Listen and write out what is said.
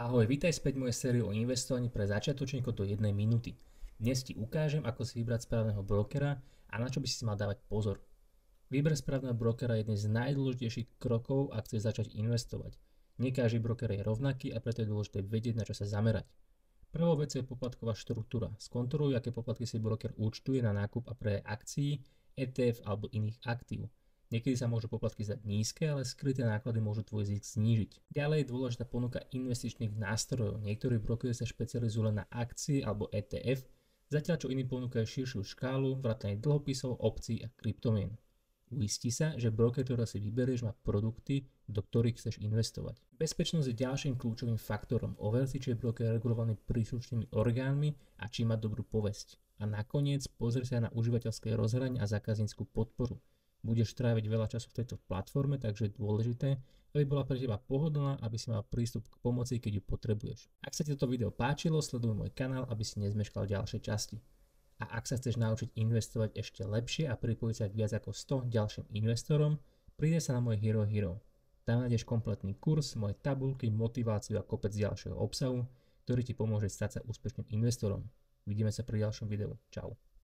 Ahoj, vítaj späť v mojej sérii o investovaní pre začiatočníkov do 1 minúty. Dnes ti ukážem, ako si vybrať správneho brokera a na čo by si mal dávať pozor. Výber správneho brokera je jeden z najdôležitejších krokov, ak chceš začať investovať. Nie každý broker je rovnaký a preto je dôležité vedieť, na čo sa zamerať. Prvou vecou je poplatková štruktúra. Skontroluj, aké poplatky si broker účtuje na nákup a predaj akcií, ETF alebo iných aktív. Niekedy sa môžu poplatky zdať nízke, ale skryté náklady môžu tvoj zisk znížiť. Ďalej je dôležitá ponuka investičných nástrojov. Niektorí brokery sa špecializujú len na akcie alebo ETF, zatiaľ čo iní ponúkajú širšiu škálu, vrátane dlhopisov, opcií a kryptomien. Uisti sa, že broker, ktorý si vyberieš, má produkty, do ktorých chceš investovať. Bezpečnosť je ďalším kľúčovým faktorom. Overť si, či je broker regulovaný príslušnými orgánmi a či má dobrú povesť. A nakoniec pozri sa na užívateľské rozhranie a zákaznícku podporu. Budeš tráviť veľa času v tejto platforme, takže je dôležité, aby bola pre teba pohodlná, aby si mal prístup k pomoci, keď ju potrebuješ. Ak sa ti toto video páčilo, sleduj môj kanál, aby si nezmeškal ďalšie časti. A ak sa chceš naučiť investovať ešte lepšie a pripojiť sa k viac ako 100 ďalším investorom, príde sa na môj Hero. Tam nájdeš kompletný kurz, moje tabuľky, motiváciu a kopec ďalšieho obsahu, ktorý ti pomôže stať sa úspešným investorom. Vidíme sa pri ďalšom videu. Čau.